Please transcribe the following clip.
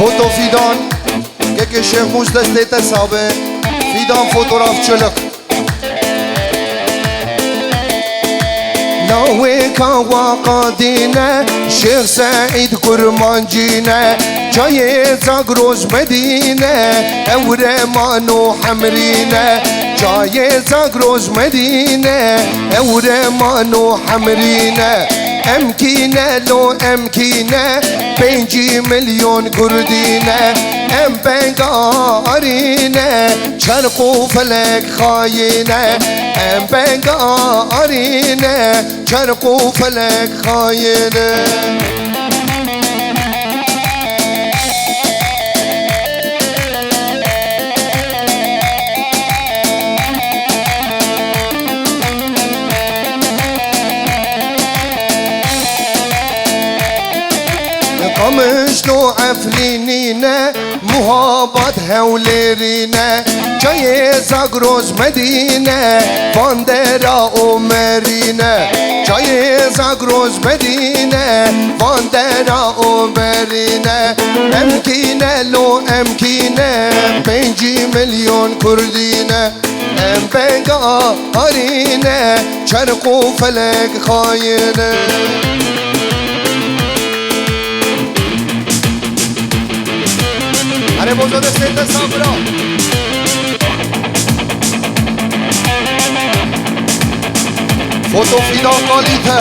Foto fidan Keke Şeyh Muzdez dete sabe Fidan fotoğrafçılık Nawe kawa kadine Şeyh Said Kurmancine Çayı Zagroz Medine Evremanu Hamrine Çayı Zagroz Medine Evremanu Hamrine Emkine lo emkine 5 milyon Kurdine Em bengarine Çarku felek hayine Em bengarine Çarku felek hayine قمشلو عفلينينا مهابط هوليرينا جاي زاغروز مدينة فاندرا أمرينا جاي زاغروز مدينة فاندرا أمرينا أمكينة لو أمكينة 5 مليون كردينا أم بنغارينا شرق فلك خاينة Are bozo de sete sabra Foto fidan kalite